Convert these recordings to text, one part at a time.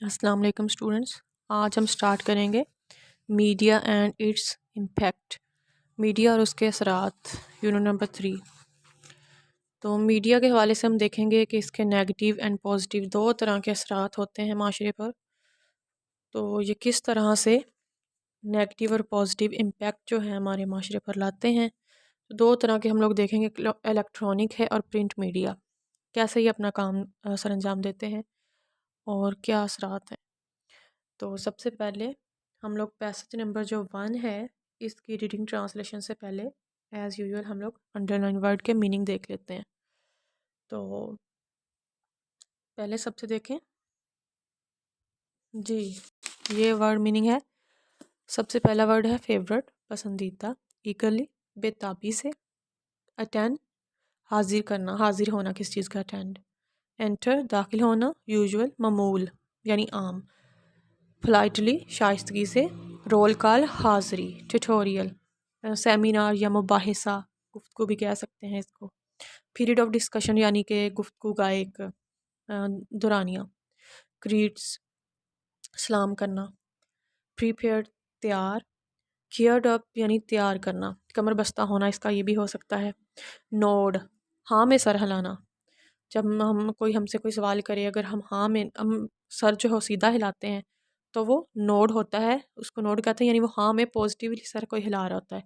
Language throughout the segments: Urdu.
السلام علیکم اسٹوڈنٹس، آج ہم سٹارٹ کریں گے media and its impact, media اور اس کے اثرات، یونٹ نمبر 3۔ تو میڈیا کے حوالے سے ہم دیکھیں گے کہ اس کے نیگیٹیو اینڈ پازیٹیو دو طرح کے اثرات ہوتے ہیں معاشرے پر۔ تو یہ کس طرح سے نیگیٹیو اور پازیٹیو امپیکٹ جو ہے ہمارے معاشرے پر لاتے ہیں۔ دو طرح کے ہم لوگ دیکھیں گے، الیکٹرانک ہے اور پرنٹ میڈیا، کیسے یہ اپنا کام سر انجام دیتے ہیں اور کیا اثرات ہیں۔ تو سب سے پہلے ہم لوگ پیسج نمبر جو 1 ہے اس کی ریڈنگ ٹرانسلیشن سے پہلے ایز یوزول ہم لوگ انڈر لائن ورڈ کے میننگ دیکھ لیتے ہیں۔ تو پہلے سب سے دیکھیں جی، یہ ورڈ میننگ ہے۔ سب سے پہلا ورڈ ہے فیورٹ، پسندیدہ، ایگرلی، بے تابی سے، اٹینڈ، حاضر کرنا، حاضر ہونا کس چیز کا، اٹینڈ، انٹر، داخل ہونا، یوزول، معمول یعنی عام، پولائٹلی، شائستگی سے، رول کال، حاضری، ٹیٹوریل، سیمینار یا مباحثہ، گفتگو بھی کہہ سکتے ہیں اس کو، پیریڈ آف ڈسکشن یعنی کہ گفتگو کا ایک دورانیہ، گریٹس، سلام کرنا، پریپیئرڈ، تیار، کیئرڈ اپ یعنی تیار کرنا، کمر بستہ ہونا اس کا یہ بھی ہو سکتا ہے، نوڈ، ہاں میں سر ہلانا، جب ہم سے کوئی سوال کرے اگر ہم ہاں میں ہم سر جو ہے سیدھا ہلاتے ہیں تو وہ نوڈ ہوتا ہے، اس کو نوڈ کہتے ہیں، یعنی وہ ہاں میں پازیٹیولی سر کو ہلا رہا ہوتا ہے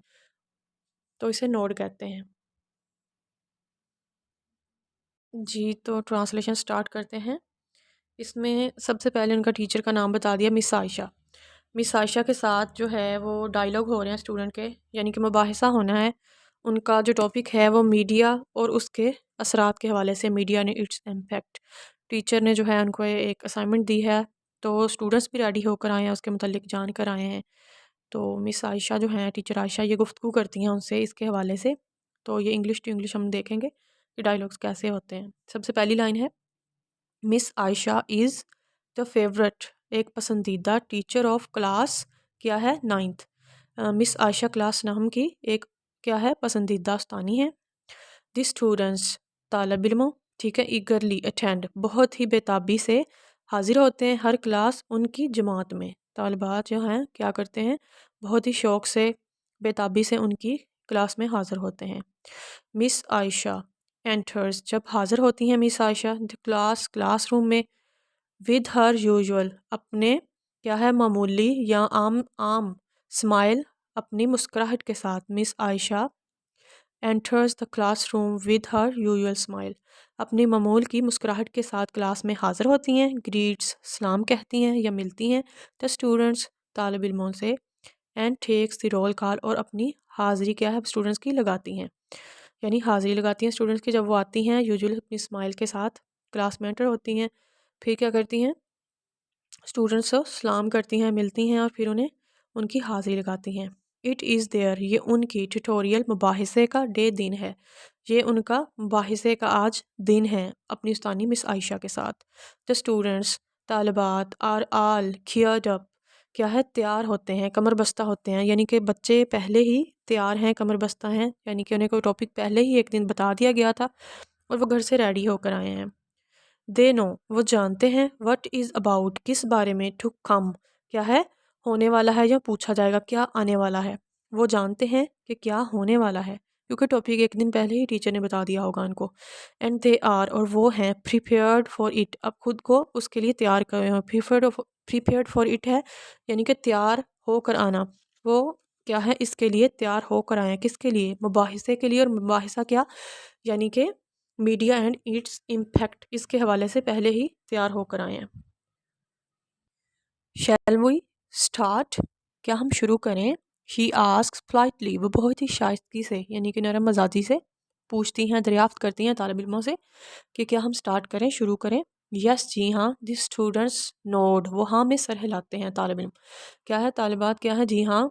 تو اسے نوڈ کہتے ہیں۔ جی تو ٹرانسلیشن سٹارٹ کرتے ہیں۔ اس میں سب سے پہلے ان کا ٹیچر کا نام بتا دیا، مس عائشہ۔ مس عائشہ کے ساتھ جو ہے وہ ڈائلاگ ہو رہے ہیں اسٹوڈنٹ کے، یعنی کہ مباحثہ ہونا ہے۔ ان کا جو ٹاپک ہے وہ میڈیا اور اس کے اثرات کے حوالے سے، میڈیا نے اٹس امپیکٹ۔ ٹیچر نے جو ہے ان کو ایک اسائنمنٹ دی ہے تو اسٹوڈنٹس بھی ریڈی ہو کر آئے ہیں، اس کے متعلق جان کر آئے ہیں۔ تو مس عائشہ جو ہیں، ٹیچر عائشہ، یہ گفتگو کرتی ہیں ان سے اس کے حوالے سے۔ تو یہ انگلش ٹو انگلش ہم دیکھیں گے کہ ڈائلاگس کیسے ہوتے ہیں۔ سب سے پہلی لائن ہے، مس عائشہ از دا فیورٹ، ایک پسندیدہ، ٹیچر آف کلاس کیا ہے، 9th۔ مس عائشہ کلاس 9 کی ایک کیا ہے، پسندیدہ استانی ہے۔ دی اسٹوڈنٹس، طالب علموں، ٹھیک ہے، ایگرلی، اٹینڈ، بہت ہی بےتابی سے حاضر ہوتے ہیں، ہر کلاس ان کی جماعت میں۔ طالبات جو ہیں کیا کرتے ہیں، بہت ہی شوق سے، بےتابی سے ان کی کلاس میں حاضر ہوتے ہیں۔ مس عائشہ انٹرز، جب حاضر ہوتی ہیں مس عائشہ کلاس روم میں، ود ہر یوزول، اپنے کیا ہے، معمولی یا عام اسمائل، اپنی مسکراہٹ کے ساتھ۔ مس عائشہ enters the classroom with her usual smile، اپنی معمول کی مسکراہٹ کے ساتھ کلاس میں حاضر ہوتی ہیں۔ greets، سلام کہتی ہیں یا ملتی ہیں the students، طالب علموں سے، and takes the roll call، اور اپنی حاضری کیا ہے، اسٹوڈنٹس کی لگاتی ہیں، یعنی حاضری لگاتی ہیں اسٹوڈنٹس کی جب وہ آتی ہیں یوزول اپنی اسمائل کے ساتھ کلاس میں انٹر ہوتی ہیں۔ پھر کیا کرتی ہیں، اسٹوڈنٹس کو سلام کرتی ہیں، ملتی ہیں، اور پھر انہیں ان کی حاضری لگاتی ہیں۔ اٹ از دیئر، یہ ان کی، ٹیٹوریل، مباحثے کا، ڈے، دن ہے، یہ ان کا مباحثے کا آج دن ہے اپنی استانی مس عائشہ کے ساتھ۔ دا اسٹوڈنٹس، طالبات، آر آل کیئرڈ اپ، کیا ہے، تیار ہوتے ہیں، کمر بستہ ہوتے ہیں، یعنی کہ بچے پہلے ہی تیار ہیں، کمر بستہ ہیں، یعنی کہ انہیں کوئی ٹاپک پہلے ہی ایک دن بتا دیا گیا تھا اور وہ گھر سے ریڈی ہو کر آئے ہیں۔ دے نو، وہ جانتے ہیں، وٹ از اباؤٹ، کس بارے میں، ٹو کم، کیا ہے، ہونے والا ہے یا پوچھا جائے گا، کیا آنے والا ہے، وہ جانتے ہیں کہ کیا ہونے والا ہے کیونکہ ٹاپک ایک دن پہلے ہی ٹیچر نے بتا دیا ہوگا ان کو۔ اینڈ دے آر، اور وہ ہیں، پریپیئرڈ فار اٹ، اب خود کو اس کے لیے تیار کرے ہیں۔ پریپیئرڈ فار اٹ ہے یعنی کہ تیار ہو کر آنا، وہ کیا ہے، اس کے لیے تیار ہو کر آئے ہیں، کس کے لیے، مباحثے کے لیے، اور مباحثہ کیا، یعنی کہ میڈیا اینڈ اٹس امپیکٹ، اس کے حوالے سے پہلے ہی تیار ہو کر آئے ہیں۔ شیل وی اسٹارٹ، کیا ہم شروع کریں، شی آسکس پلائٹلی، وہ بہت ہی شائستگی سے یعنی کہ نرم مزاجی سے پوچھتی ہیں، دریافت کرتی ہیں طالب علموں سے کہ کیا ہم سٹارٹ کریں، شروع کریں۔ یس، جی ہاں، دی اسٹوڈنٹس نوڈ، وہ ہاں میں سر ہلاتے ہیں، طالب علم کیا ہے، طالبات کیا ہے، جی ہاں،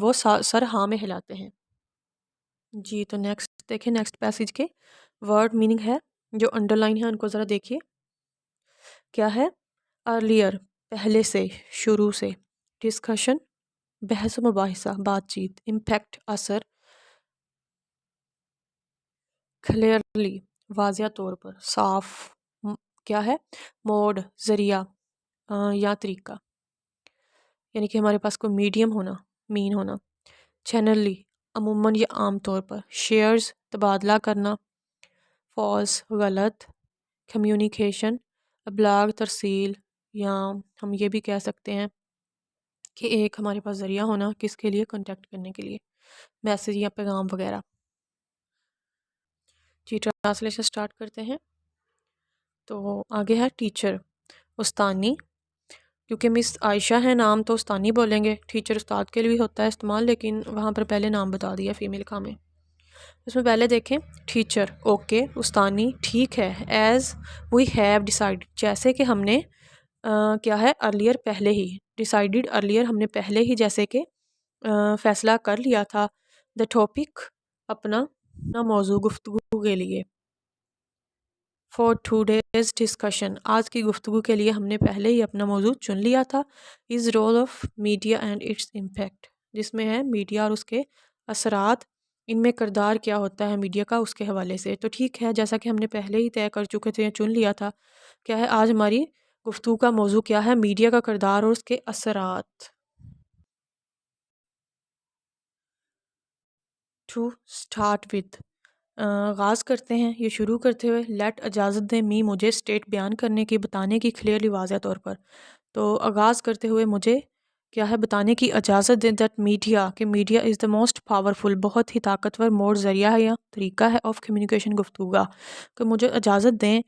وہ سر ہاں میں ہلاتے ہیں۔ جی تو نیکسٹ دیکھیں، نیکسٹ پیسج کے ورڈ میننگ ہے جو انڈر لائن ہے ان کو ذرا دیکھیے، کیا ہے، ارلیئر، پہلے سے، شروع سے، ڈسکشن، بحث و مباحثہ، بات چیت، امپیکٹ، اثر، کلیئرلی، واضح طور پر، صاف، کیا ہے، موڈ، ذریعہ، یا طریقہ، یعنی کہ ہمارے پاس کوئی میڈیم ہونا، مین ہونا. جنرلی عموماً یا عام طور پر. شیئرز تبادلہ کرنا. فالس غلط. کمیونیکیشن ابلاغ ترسیل، یا ہم یہ بھی کہہ سکتے ہیں کہ ایک ہمارے پاس ذریعہ ہونا کس کے لیے، کانٹیکٹ کرنے کے لیے، میسیج یا پیغام وغیرہ. جی ٹرانسلیشن سٹارٹ کرتے ہیں. تو آگے ہے ٹیچر، استانی. کیونکہ مس عائشہ ہے نام تو استانی بولیں گے. ٹیچر استاد کے لیے بھی ہوتا ہے استعمال، لیکن وہاں پر پہلے نام بتا دیا فیمیل کا میں. اس میں پہلے دیکھیں ٹیچر، اوکے. استانی، ٹھیک ہے. ایز وی ہیو ڈیسائیڈ، جیسے کہ ہم نے کیا ہے ارلیئر، پہلے ہی. ڈیسائیڈڈ ارلیئر، ہم نے پہلے ہی جیسے کہ فیصلہ کر لیا تھا. دا ٹاپک، اپنا موضوع گفتگو کے لیے. فار ٹوڈیز ڈسکشن، آج کی گفتگو کے لیے ہم نے پہلے ہی اپنا موضوع چن لیا تھا. As role of media and its impact, جس میں ہے میڈیا اور اس کے اثرات، ان میں کردار کیا ہوتا ہے میڈیا کا، اس کے حوالے سے. تو ٹھیک ہے، جیسا کہ ہم نے پہلے ہی طے کر چکے تھے یا چن لیا تھا، کیا ہے آج ہماری گفتگو کا موضوع کیا ہے، میڈیا کا کردار اور اس کے اثرات. ٹو اسٹارٹ وتھ، آغاز کرتے ہیں یہ شروع کرتے ہوئے. لیٹ، اجازت دیں. می، مجھے. اسٹیٹ، بیان کرنے کی، بتانے کی. کلیئرلی، واضح طور پر. تو آغاز کرتے ہوئے مجھے کیا ہے بتانے کی اجازت دیں دیٹ میڈیا، کہ media is the most powerful, بہت ہی طاقتور موڈ، ذریعہ ہے یا طریقہ ہے، آف کمیونیکیشن، گفتگو کا. کہ مجھے اجازت دیں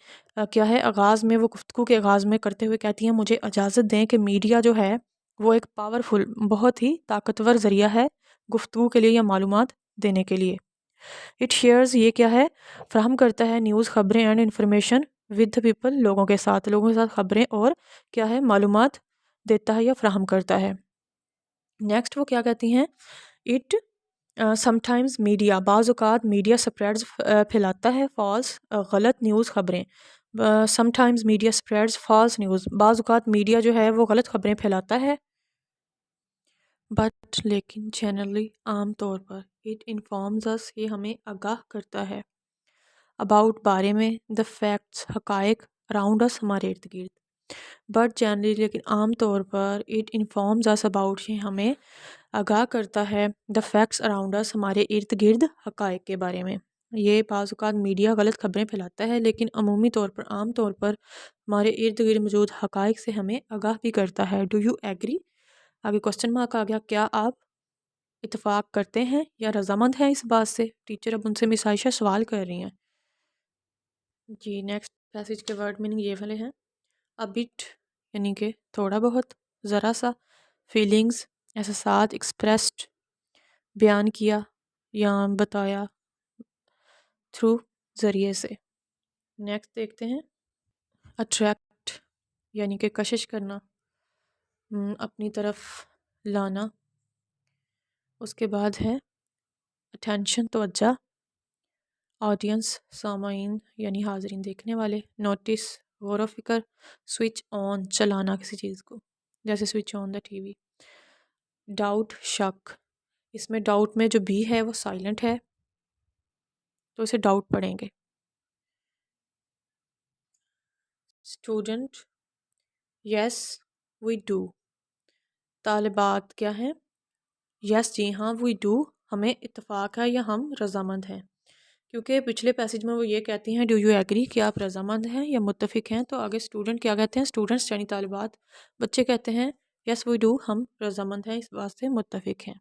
کیا ہے آغاز میں، وہ گفتگو کے آغاز میں کرتے ہوئے کہتی ہیں مجھے اجازت دیں کہ میڈیا جو ہے وہ ایک پاورفل، بہت ہی طاقتور ذریعہ ہے گفتگو کے لیے یا معلومات دینے کے لیے. اٹ شیئرز، یہ کیا ہے فراہم کرتا ہے، نیوز، خبریں، اینڈ انفارمیشن ود پیپل، لوگوں کے ساتھ خبریں اور کیا ہے معلومات دیتا ہے یا فراہم کرتا ہے. نیکسٹ وہ کیا کہتی ہیں، اٹ سم ٹائمز میڈیا، بعض اوقات میڈیا سپریڈز، پھیلاتا ہے، فالس، غلط نیوز، خبریں. Some times media spreads false news, بعض اوقات میڈیا جو ہے وہ غلط خبریں پھیلاتا ہے. بٹ، لیکن، جنرلی، عام طور پر. اٹ انفارمز اس، یہ ہمیں آگاہ کرتا ہے. اباؤٹ، بارے میں. دا فیکٹس، حقائق. اراؤنڈ اس، ہمارے ارد گرد. بٹ جنرلی، لیکن عام طور پر. اٹ انفارمز اس اباؤٹ، یہ ہمیں آگاہ کرتا ہے. دا فیکٹس اراؤنڈ اس، ہمارے ارد گرد حقائق کے بارے میں. یہ بعض اوقات میڈیا غلط خبریں پھیلاتا ہے، لیکن عمومی طور پر، عام طور پر ہمارے ارد گرد موجود حقائق سے ہمیں آگاہ بھی کرتا ہے. ڈو یو ایگری، آگے کوسچن مارک آ گیا، کیا آپ اتفاق کرتے ہیں یا رضامند ہیں اس بات سے. ٹیچر اب ان سے مس عائشہ سوال کر رہی ہیں. جی نیکسٹ پیسج کے ورڈ میننگ یہ والے ہیں. a bit، یعنی کہ تھوڑا بہت، ذرا سا. فیلنگز، احساسات. ایکسپریسڈ، بیان کیا یا بتایا. تھرو، ذریعے سے. نیکسٹ دیکھتے ہیں. اٹریکٹ، یعنی کہ کشش کرنا، اپنی طرف لانا. اس کے بعد ہے اٹینشن، توجہ. آڈینس، سامعین یعنی حاضرین، دیکھنے والے. نوٹس، غور و فکر. سوئچ آن، چلانا کسی چیز کو، جیسے switch on the T V. Doubt, شک. اس میں ڈاؤٹ میں جو بھی ہے وہ سائلنٹ ہے تو اسے ڈاؤٹ پڑھیں گے. Student, yes we do. طالبات کیا ہیں، یس جی ہاں، وی ڈو، ہمیں اتفاق ہے یا ہم رضامند ہیں. کیونکہ پچھلے پیسج میں وہ یہ کہتی ہیں ڈو یو ایگری، کہ آپ رضامند ہیں یا متفق ہیں. تو آگے اسٹوڈنٹ کیا کہتے ہیں، اسٹوڈنٹس یعنی طالبات، بچے کہتے ہیں یس وی ڈو، ہم رضامند ہیں، اس بات سے متفق ہیں.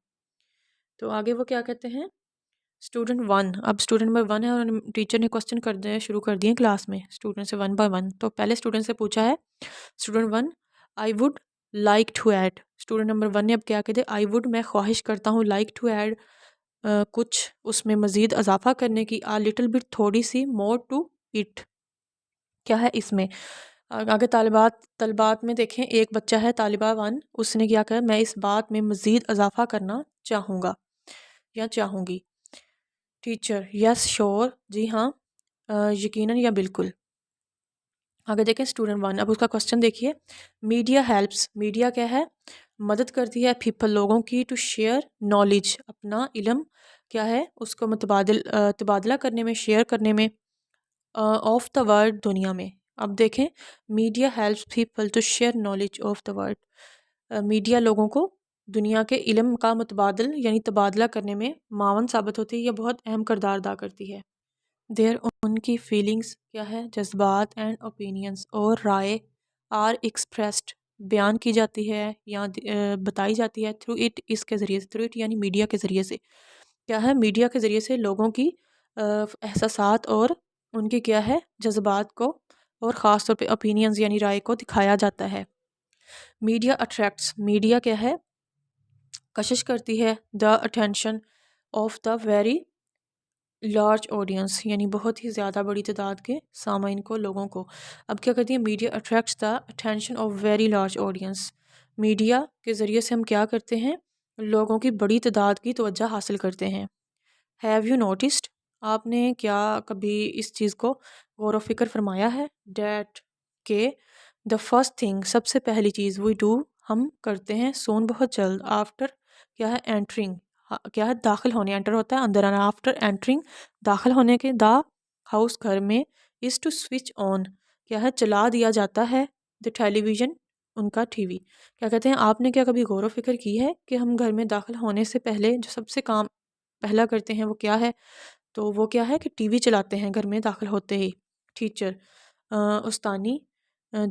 تو آگے وہ کیا کہتے ہیں، اسٹوڈنٹ 1. اب اسٹوڈنٹ نمبر 1 ہے اور ٹیچر نے کوسچن کر دیں شروع کر دیے کلاس میں اسٹوڈنٹ سے 1 بائی 1. تو پہلے اسٹوڈنٹ سے پوچھا ہے student 1 I would like to add. Student number 1 نے اب کیا کہتے ہیں، آئی ووڈ، میں خواہش کرتا ہوں، لائک ٹو ایڈ، کچھ اس میں مزید اضافہ کرنے کی. آ لٹل بٹ، تھوڑی سی. مور ٹو اٹ، کیا ہے اس میں. آگے طالبات میں دیکھیں، ایک بچہ ہے طالبہ 1، اس نے کیا کہا، میں اس بات میں مزید اضافہ کرنا چاہوں گا یا چاہوں گی. ٹیچر، یس شور، جی ہاں، یقیناً یا بالکل. آگے دیکھیں اسٹوڈنٹ 1، اب اس کا کوسچن دیکھیے. میڈیا ہیلپس، میڈیا کیا ہے، مدد کرتی ہے پیپل، لوگوں کی. ٹو شیئر نالج، اپنا علم کیا ہے اس کو تبادلہ کرنے میں، شیئر کرنے میں. آف دا ورلڈ، دنیا میں. اب دیکھیں media helps people to share knowledge of the world. Media لوگوں کو دنیا کے علم کا متبادل یعنی تبادلہ کرنے میں معاون ثابت ہوتی ہے یا بہت اہم کردار ادا کرتی ہے. دیر ان کی فیلنگس کیا ہے جذبات اینڈ اوپینینس اور رائے آر ایکسپریسڈ بیان کی جاتی ہے یا بتائی جاتی ہے تھرو اٹ اس کے ذریعے سے تھرو اٹ یعنی میڈیا کے ذریعے سے. کیا ہے میڈیا کے ذریعے سے لوگوں کی احساسات اور ان کے کیا ہے جذبات کو اور خاص طور پہ اوپینینز یعنی رائے کو دکھایا جاتا ہے. میڈیا اٹریکٹس میڈیا کیا ہے کشش کرتی ہے the attention of the very large audience یعنی بہت ہی زیادہ بڑی تعداد کے سامعین کو لوگوں کو. اب کیا کرتی ہے media attracts the attention of very large audience. Media کے ذریعے سے ہم کیا کرتے ہیں لوگوں کی بڑی تعداد کی توجہ حاصل کرتے ہیں. ہیو یو نوٹسڈ آپ نے کیا کبھی اس چیز کو غور و فکر فرمایا ہے ڈیٹ کہ دا فرسٹ تھنگ سب سے پہلی چیز وی ڈو ہم کرتے ہیں سون بہت جلد آفٹر کیا ہے اینٹرنگ کیا ہے داخل ہونے انٹر ہوتا ہے اندر آنا آفٹر اینٹرنگ داخل ہونے کے دا ہاؤس گھر میں از ٹو سوئچ آن کیا ہے چلا دیا جاتا ہے دا ٹیلی ویژن ان کا ٹی وی. کیا کہتے ہیں آپ نے کیا کبھی غور و فکر کی ہے کہ ہم گھر میں داخل ہونے سے پہلے جو سب سے کام پہلا کرتے ہیں وہ کیا ہے تو وہ کیا ہے کہ ٹی وی چلاتے ہیں گھر میں داخل ہوتے ہی. ٹیچر استانی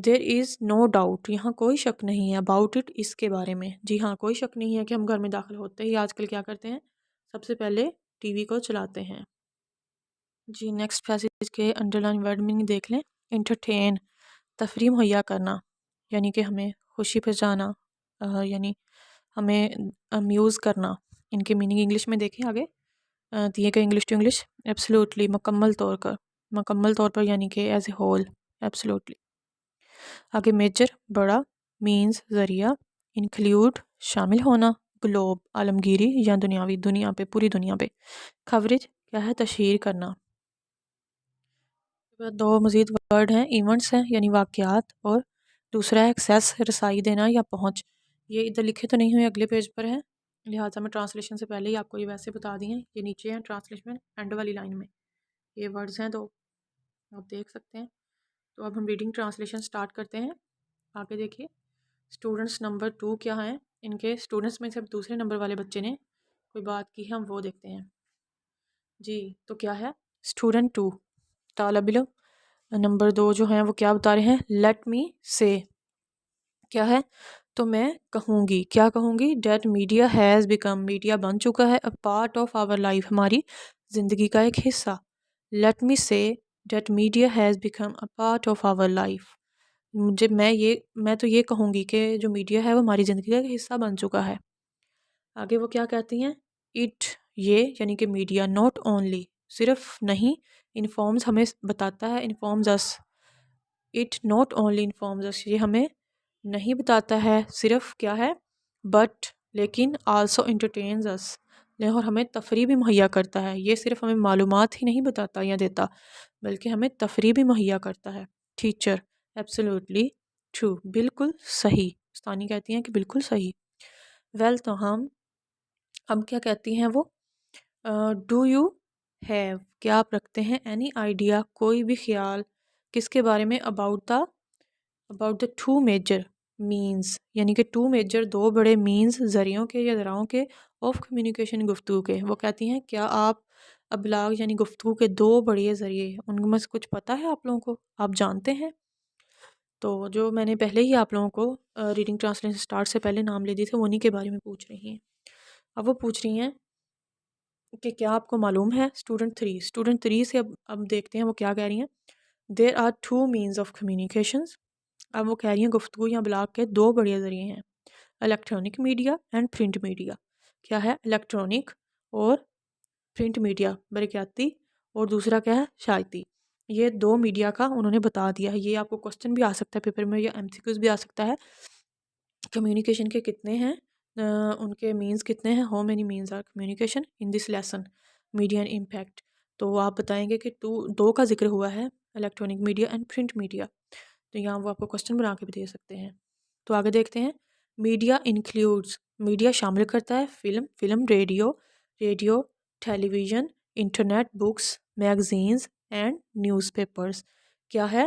دیر از نو ڈاؤٹ یہاں کوئی شک نہیں ہے اباؤٹ اٹ اس کے بارے میں. جی ہاں کوئی شک نہیں ہے کہ ہم گھر میں داخل ہوتے ہی آج کل کیا کرتے ہیں سب سے پہلے ٹی وی کو چلاتے ہیں. جی نیکسٹ پیسیج کے انڈر لائن ورڈ میننگ دیکھ لیں. انٹرٹین تفریح مہیا کرنا یعنی کہ ہمیں خوشی پہنچانا یعنی ہمیں امیوز کرنا. ان کے میننگ انگلش میں دیکھیں آگے دیے گئے انگلش ٹو انگلش. ایبسلوٹلی مکمل طور پر یعنی کہ ایز اے ہول ایبسلوٹلی. آگے میجر بڑا مینز ذریعہ انکلیوڈ شامل ہونا گلوب عالمگیری یا دنیاوی دنیا پہ پوری دنیا پہ. کوریج کیا ہے تشہیر کرنا. دو مزید ورڈ ہیں ایونٹس ہیں یعنی واقعات اور دوسرا ہے ایکسیس رسائی دینا یا پہنچ. یہ ادھر لکھے تو نہیں ہوئے اگلے پیج پر ہیں لہٰذا میں ٹرانسلیشن سے پہلے ہی آپ کو یہ ویسے بتا دی ہیں. یہ نیچے ہیں ٹرانسلیشن اینڈ والی لائن میں یہ ورڈز ہیں دو آپ دیکھ سکتے ہیں. تو اب ہم ریڈنگ ٹرانسلیشن سٹارٹ کرتے ہیں. آگے دیکھیے اسٹوڈنٹس نمبر 2 کیا ہیں ان کے اسٹوڈنٹس میں سے دوسرے نمبر والے بچے نے کوئی بات کی ہے ہم وہ دیکھتے ہیں. جی تو کیا ہے اسٹوڈنٹ 2 طالب علم نمبر 2 جو ہیں وہ کیا بتا رہے ہیں لیٹ می سے کیا ہے تو میں کہوں گی کیا کہوں گی that media has become media بن چکا ہے a part of our life ہماری زندگی کا ایک حصہ. Let me say that media has become a part of our life میں تو یہ کہوں گی کہ جو میڈیا ہے وہ ہماری زندگی کا ایک حصہ بن چکا ہے. آگے وہ کیا کہتی ہیں اٹ یہ یعنی کہ میڈیا ناٹ اونلی صرف نہیں انفارمز ہمیں بتاتا ہے informs us it not only informs us یہ ہمیں نہیں بتاتا ہے صرف کیا ہے بٹ لیکن آلسو انٹرٹینز اس اور ہمیں تفریح بھی مہیا کرتا ہے. یہ صرف ہمیں معلومات ہی نہیں بتاتا یا دیتا بلکہ ہمیں تفریح بھی مہیا کرتا ہے. ٹیچر ایبسلیوٹلی ٹرو بالکل صحیح. استانی کہتی ہیں کہ بالکل صحیح. ویل تو ہم اب کیا کہتی ہیں وہ ڈو یو ہیو کیا آپ رکھتے ہیں اینی آئیڈیا کوئی بھی خیال کس کے بارے میں اباؤٹ دا 2 میجر مینز یعنی کہ 2 میجر 2 بڑے مینز ذریعوں کے یا ذراعوں کے آف کمیونیکیشن گفتگو کے. وہ کہتی ہیں کیا آپ ابلاغ یعنی گفتگو کے 2 بڑے ذریعے ان میں سے کچھ پتہ ہے آپ لوگوں کو آپ جانتے ہیں. تو جو میں نے پہلے ہی آپ لوگوں کو ریڈنگ ٹرانسلیشن سٹارٹ سے پہلے نام لے دی تھے انہی کے بارے میں پوچھ رہی ہیں. اب وہ پوچھ رہی ہیں کہ کیا آپ کو معلوم ہے اسٹوڈنٹ 3 سے اب دیکھتے ہیں وہ کیا کہہ رہی ہیں. There are 2 means of communications اب وہ کہہ رہی ہیں گفتگو یا ابلاغ کے 2 بڑے ذریعے ہیں electronic media and print media. کیا ہے الیکٹرانک اور پرنٹ میڈیا برقیاتی اور دوسرا کیا ہے شائعتی. یہ 2 میڈیا کا انہوں نے بتا دیا ہے. یہ آپ کو کوسچن بھی آ سکتا ہے پیپر میں یا ایم سی کیوز بھی آ سکتا ہے. کمیونیکیشن کے کتنے ہیں ان کے مینز کتنے ہیں how many means are communication in this lesson media and impact. تو آپ بتائیں گے کہ 2 کا ذکر ہوا ہے electronic media and print media. تو یہاں وہ آپ کو کوسچن بنا کے بھی دے سکتے ہیں. تو آگے دیکھتے ہیں میڈیا انکلیوڈز میڈیا شامل کرتا ہے film radio television internet books magazines and newspapers. کیا ہے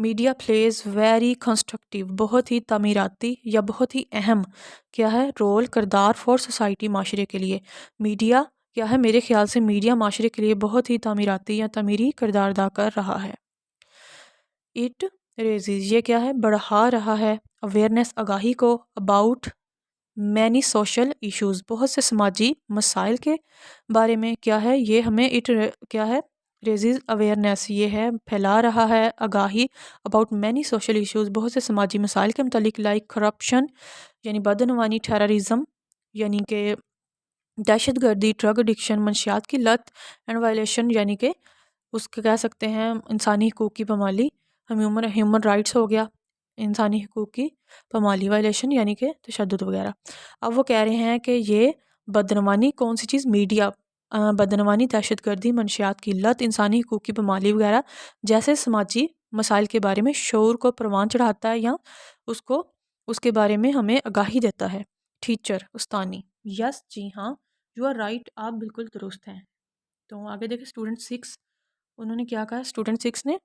میڈیا پلیز ویری کنسٹرکٹیو، بہت ہی تعمیراتی یا بہت ہی اہم کیا ہے رول کردار فار سوسائٹی، معاشرے کے لیے۔ میڈیا کیا ہے، میرے خیال سے میڈیا معاشرے کے لیے بہت ہی تعمیراتی یا تعمیری کردار ادا کر رہا ہے۔ اٹ ریزیز، یہ کیا ہے، بڑھا رہا ہے اویئرنیس، آگاہی کو، اباؤٹ مینی سوشل ایشوز، بہت سے سماجی مسائل کے بارے میں کیا ہے یہ ہمیں کیا ہے ریزیز اویئرنیس، یہ ہے پھیلا رہا ہے آگاہی، اباؤٹ مینی سوشل ایشوز، بہت سے سماجی مسائل کے متعلق، لائک کرپشن یعنی بدعنوانی، ٹیررزم یعنی کہ دہشت گردی، ڈرگ ایڈکشن منشیات کی لت، اینڈ وائلیشن یعنی کہ اس کو کہہ سکتے ہیں انسانی حقوق کی پامالی، ہیومن رائٹس ہو گیا، انسانی حقوق کی پامالی، وائلیشن یعنی کہ تشدد وغیرہ۔ اب وہ کہہ رہے ہیں کہ یہ بدعنوانی کون سی چیز، میڈیا، بدعنوانی، دہشت گردی، منشیات کی لت، انسانی حقوق کی پامالی وغیرہ جیسے سماجی مسائل کے بارے میں شعور کو پروان چڑھاتا ہے یا اس کے بارے میں ہمیں آگاہی دیتا ہے۔ ٹیچر، استانی، یس جی ہاں، یو آر رائٹ، آپ بالکل درست ہیں۔ تو آگے دیکھیں اسٹوڈنٹ 6 انہوں نے کیا کہا، اسٹوڈنٹ 6 نے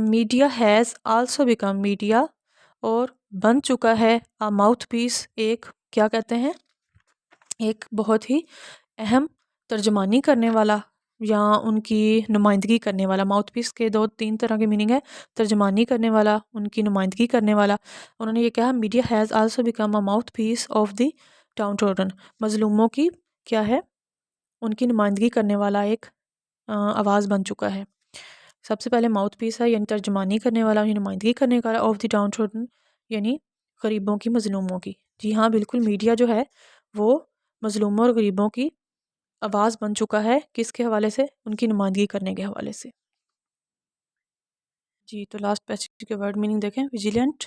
media has also become, media اور بن چکا ہے، ماؤتھ پیس، ایک کیا کہتے ہیں، ایک بہت ہی اہم ترجمانی کرنے والا یا ان کی نمائندگی کرنے والا۔ ماؤتھ پیس کے 2-3 طرح کے میننگ ہے، ترجمانی کرنے والا، ان کی نمائندگی کرنے والا۔ انہوں نے یہ کہا media has also become a mouthpiece of the downtrodden, مظلوموں کی کیا ہے، ان کی نمائندگی کرنے والا ایک آواز بن چکا ہے۔ سب سے پہلے ماؤتھ پیس ہے یعنی ترجمانی کرنے والا یا نمائندگی کرنے والا، آف دی ڈاؤن ٹروڈن یعنی غریبوں کی، مظلوموں کی۔ جی ہاں بالکل، میڈیا جو ہے وہ مظلوموں اور غریبوں کی آواز بن چکا ہے، کس کے حوالے سے، ان کی نمائندگی کرنے کے حوالے سے۔ جی تو لاسٹ پیسج کے ورڈ میننگ دیکھیں، ویجیلنٹ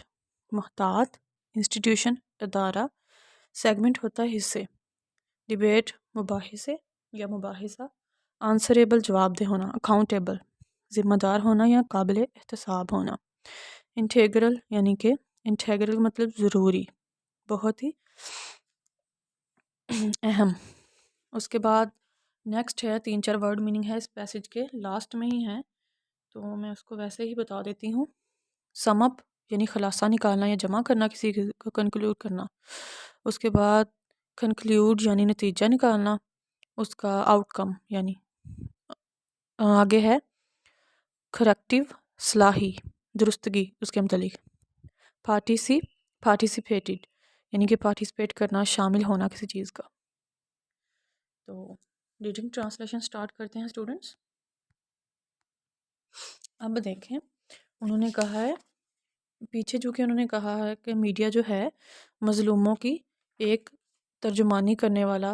محتاط، انسٹیٹیوشن ادارہ، سیگمنٹ ہوتا ہے حصے، ڈیبیٹ مباحثے یا مباحثہ، آنسریبل جواب دہ ہونا، اکاؤنٹیبل ذمہ دار ہونا یا قابل احتساب ہونا، انٹیگرل یعنی کہ انٹیگرل مطلب ضروری، بہت ہی اہم۔ اس کے بعد نیکسٹ ہے 3-4 ورڈ میننگ ہے اس پیسج کے لاسٹ میں ہی ہیں، تو میں اس کو ویسے ہی بتا دیتی ہوں۔ سم اپ یعنی خلاصہ نکالنا یا جمع کرنا، کسی کو کنکلوڈ کرنا۔ اس کے بعد کنکلیوڈ یعنی نتیجہ نکالنا، اس کا آؤٹ کم یعنی آگے ہے کریکٹیو، صلاحی، درستگی اس کے متعلق۔ پارٹیسپیٹیڈ یعنی کہ پارٹیسپیٹ کرنا، شامل ہونا کسی چیز کا۔ تو ریڈنگ ٹرانسلیشن سٹارٹ کرتے ہیں اسٹوڈنٹس۔ اب دیکھیں انہوں نے کہا ہے پیچھے، جو کہ انہوں نے کہا ہے کہ میڈیا جو ہے مظلوموں کی ایک ترجمانی کرنے والا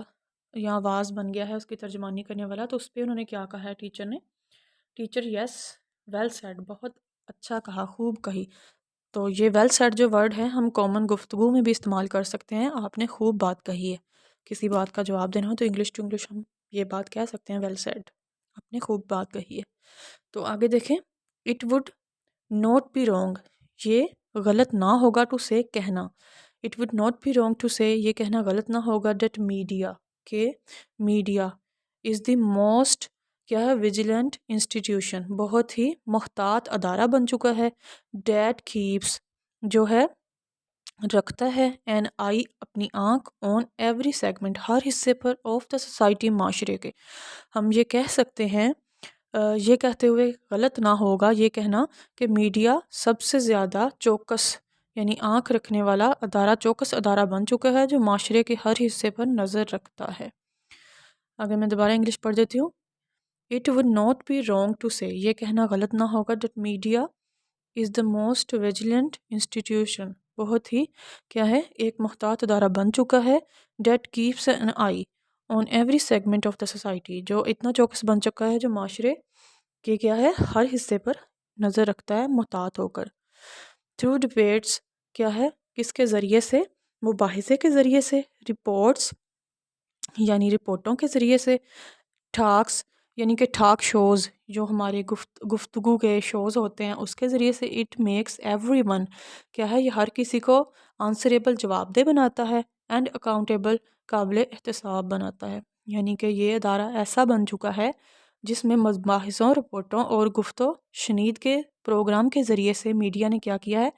یا آواز بن گیا ہے، اس کی ترجمانی کرنے والا، تو اس پہ انہوں نے کیا کہا ہے ٹیچر نے، ٹیچر یس ویل سیڈ، بہت اچھا کہا، خوب کہی۔ تو یہ ویل سیڈ جو ورڈ ہے ہم کامن گفتگو میں بھی استعمال کر سکتے ہیں، آپ نے خوب بات کہی ہے، کسی بات کا جواب دینا ہو تو انگلش ٹو انگلش ہم یہ بات کہہ سکتے ہیں، ویل سیڈ، آپ نے خوب بات کہی ہے۔ تو آگے دیکھیں، it would not be wrong, یہ غلط نہ ہوگا ٹو سے کہنا، it would not be wrong to say یہ کہنا غلط نہ ہوگا، دیٹ میڈیا کہ میڈیا از دی موسٹ کیا ہے ویجیلنٹ انسٹیٹیوشن، بہت ہی محتاط ادارہ بن چکا ہے، ڈیٹ کیپس جو ہے رکھتا ہے، این آئی اپنی آنکھ، آن ایوری سیگمنٹ ہر حصے پر، آف دا سوسائٹی معاشرے کے۔ ہم یہ کہہ سکتے ہیں یہ کہتے ہوئے غلط نہ ہوگا یہ کہنا کہ میڈیا سب سے زیادہ چوکس یعنی آنکھ رکھنے والا ادارہ، چوکس ادارہ بن چکا ہے جو معاشرے کے ہر حصے پر نظر رکھتا ہے۔ اگر میں دوبارہ انگلش پڑھ دیتی ہوں، it would not be wrong to say یہ کہنا غلط نہ ہوگا، that media is the most vigilant institution, بہت ہی کیا ہے ایک محتاط ادارہ بن چکا ہے، that keeps an eye on every segment of the society, جو اتنا چوکس بن چکا ہے جو معاشرے کے کیا ہے ہر حصے پر نظر رکھتا ہے محتاط ہو کر۔ تھرو ڈبیٹس کیا ہے کس کے ذریعے سے، مباحثے کے ذریعے سے، رپورٹس یعنی رپورٹوں کے ذریعے سے، ٹاکس یعنی کہ ٹاک شوز جو ہمارے گفتگو کے شوز ہوتے ہیں اس کے ذریعے سے، اٹ میکس ایوری ون کیا ہے یہ ہر کسی کو آنسریبل جواب دہ بناتا ہے، اینڈ اکاؤنٹیبل قابل احتساب بناتا ہے، یعنی کہ یہ ادارہ ایسا بن چکا ہے جس میں مباحثوں، رپورٹوں اور گفت و شنید کے پروگرام کے ذریعے سے میڈیا نے کیا کیا ہے،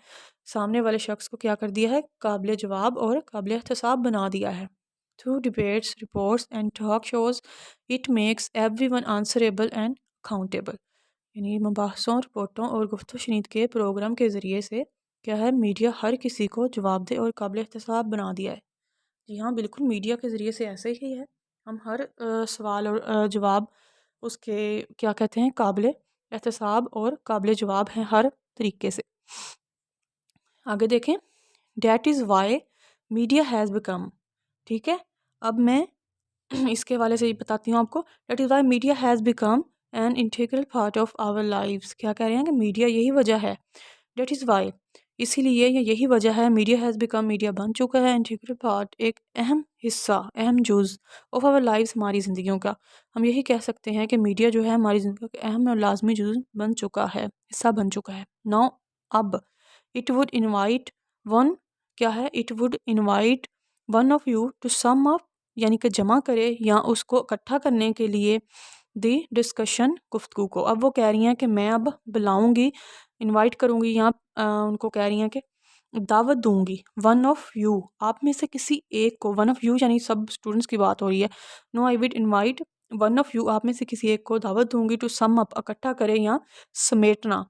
سامنے والے شخص کو کیا کر دیا ہے، قابل جواب اور قابل احتساب بنا دیا ہے. Through debates, reports and talk shows, it makes everyone answerable and accountable. یعنی مباحثوں، رپورٹوں اور گفت و شنید کے پروگرام کے ذریعے سے کیا ہے، میڈیا ہر کسی کو جواب دہ اور قابل احتساب بنا دیا ہے. جی ہاں، بالکل میڈیا کے ذریعے سے ایسے ہی ہے. ہم ہر سوال اور جواب اس کے کیا کہتے ہیں، قابل احتساب اور قابل جواب ہیں ہر طریقے سے. آگے دیکھیں، that is why media has become. ٹھیک ہے، اب میں اس کے حوالے سے یہ بتاتی ہوں آپ کو. That is why media has become an integral part of our lives. کیا کہہ رہے ہیں کہ میڈیا یہی وجہ ہے. دیٹ از وائی، اسی لیے یا یہی وجہ ہے، میڈیا ہیز بیکم، میڈیا بن چکا ہے انٹیگرل پارٹ، ایک اہم حصہ، اہم جز آف آور لائفس، ہماری زندگیوں کا. ہم یہی کہہ سکتے ہیں کہ میڈیا جو ہے ہماری زندگیوں کا اہم اور لازمی جز بن چکا ہے، حصہ بن چکا ہے. نو اب اٹ وڈ انوائٹ ون، کیا ہے، it would invite one of you to sum up, یعنی کہ جمع کرے یا اس کو اکٹھا کرنے کے لیے دی ڈسکشن، گفتگو کو. اب وہ کہہ رہی ہیں کہ میں اب بلاؤں گی، انوائٹ کروں گی، یا ان کو کہہ رہی ہیں کہ دعوت دوں گی. ون آف یو، آپ میں سے کسی ایک کو. ون آف یو یعنی سب اسٹوڈنٹس کی بات ہو رہی ہے. Now I would invite one of you, آپ میں سے کسی ایک کو دعوت دوں گی، ٹو سم اپ، اکٹھا کرے یا سمیٹنا.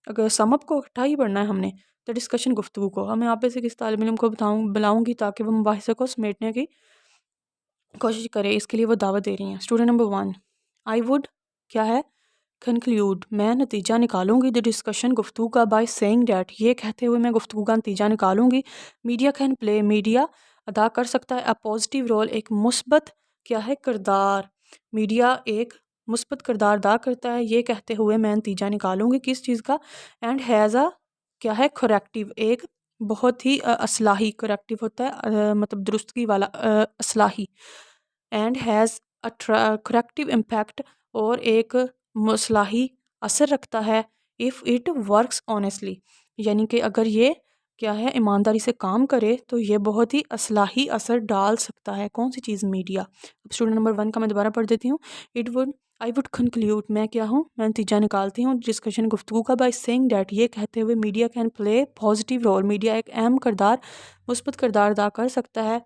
اگر سم اپ کو اکٹھا ہی پڑھنا ہے ہم نے، تو ڈسکشن، گفتگو کو. ہمیں آپ میں سے کسی طالب علم کو بلاؤں گی تاکہ وہ مباحثے کو سمیٹنے کی کوشش کرے، اس کے لیے وہ دعوت دے رہی ہیں. اسٹوڈنٹ نمبر 1، آئی وڈ، کیا ہے، کنکلیوڈ، میں نتیجہ نکالوں گی، دی ڈسکشن، گفتگو کا، بائی سیئنگ دیٹ، یہ کہتے ہوئے میں گفتگو کا نتیجہ نکالوں گی. میڈیا کین پلے، میڈیا ادا کر سکتا ہے، اے پازیٹیو رول، ایک مثبت، کیا ہے، کردار. میڈیا ایک مثبت کردار ادا کرتا ہے، یہ کہتے ہوئے میں نتیجہ نکالوں گی کس چیز کا. اینڈ ہیز اے، کیا ہے، کریکٹیو، ایک بہت ہی اصلاحی، کریکٹیو ہوتا ہے مطلب درستگی والا، اصلاحی. اینڈ ہیز کریکٹیو امپیکٹ، اور ایک اصلاحی اثر رکھتا ہے. اف اٹ ورکس آنیسٹلی، یعنی کہ اگر یہ، کیا ہے، ایمانداری سے کام کرے تو یہ بہت ہی اصلاحی اثر ڈال سکتا ہے. کون سی چیز؟ میڈیا. اب اسٹوڈنٹ نمبر 1 کا میں دوبارہ پڑھ دیتی ہوں. It would, I would conclude, میں کیا ہوں، میں نتیجہ نکالتی ہوں، ڈسکشن، گفتگو کا، بائی سیئنگ دیٹ، یہ کہتے ہوئے، media can play positive role, media ایک اہم کردار، مثبت کردار ادا کر سکتا ہے.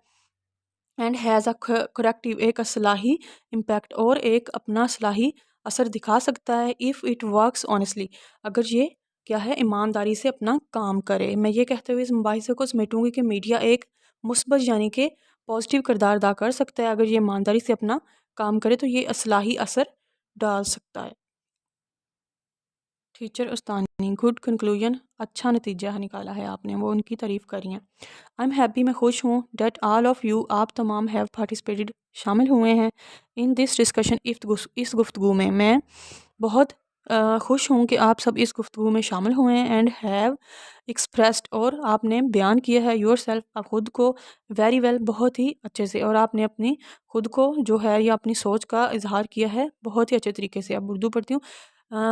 اینڈ ہیز اے کریکٹیو، ایک اصلاحی امپیکٹ، اور ایک اپنا اصلاحی اثر دکھا سکتا ہے. اف اٹ ورکس آنیسٹلی، اگر یہ، کیا ہے، ایمانداری سے اپنا کام کرے. میں یہ کہتے ہوئے اس مباحثے کو سمیٹوں گی کہ میڈیا ایک مثبت یعنی کہ پازیٹیو کردار ادا کر سکتا ہے. اگر یہ ایمانداری سے اپنا کام کرے تو یہ اصلاحی اثر ڈال سکتا ہے. ٹیچر استانی، گڈ کنکلوژن، اچھا نتیجہ نکالا ہے آپ نے، وہ ان کی تعریف کر رہی ہیں. آئی ایم ہیپی، میں خوش ہوں، دیٹ آل آف یو، آپ تمام، ہیو پارٹیسپیٹڈ، شامل ہوئے ہیں، ان دس ڈسکشن، اس گفتگو میں. میں بہت خوش ہوں کہ آپ سب اس گفتگو میں شامل ہوئے ہیں. اینڈ ہیو ایکسپریسڈ، اور آپ نے بیان کیا ہے، یور سیلف، خود کو، ویری ویل، بہت ہی اچھے سے. اور آپ نے اپنی خود کو جو ہے یا اپنی سوچ کا اظہار کیا ہے بہت ہی اچھے طریقے سے. اب اردو پڑھتی ہوں.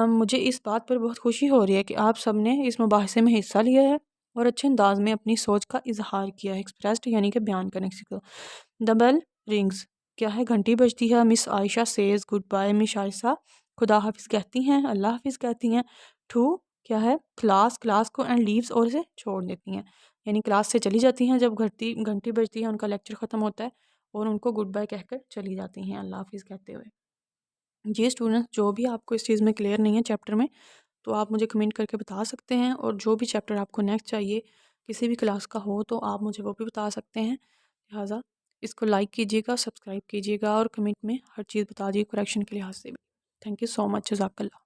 مجھے اس بات پر بہت خوشی ہو رہی ہے کہ آپ سب نے اس مباحثے میں حصہ لیا ہے اور اچھے انداز میں اپنی سوچ کا اظہار کیا ہے. ایکسپریسڈ یعنی کہ بیان کرنے کو. دا بیل رنگز، کیا ہے، گھنٹی بجتی ہے. مس عائشہ سیز گڈ بائی، مس عائشہ خدا حافظ کہتی ہیں، اللہ حافظ کہتی ہیں. ٹو، کیا ہے، کلاس کو، اینڈ لیوز، اور اسے چھوڑ دیتی ہیں، یعنی کلاس سے چلی جاتی ہیں جب گھنٹی بجتی ہے، ان کا لیکچر ختم ہوتا ہے، اور ان کو گڈ بائی کہہ کر چلی جاتی ہیں اللہ حافظ کہتے ہوئے. یہ اسٹوڈنٹس جو بھی آپ کو اس چیز میں کلیئر نہیں ہے چیپٹر میں، تو آپ مجھے کمنٹ کر کے بتا سکتے ہیں. اور جو بھی چیپٹر آپ کو نیکسٹ چاہیے کسی بھی کلاس کا ہو تو آپ مجھے وہ بھی بتا سکتے ہیں. لہٰذا اس کو لائک کیجیے گا، سبسکرائب کیجیے گا، اور کمنٹ میں ہر چیز بتا دیجیے کریکشن کے لحاظ سے بھی. تھینک یو سو مچ، جزاک اللہ.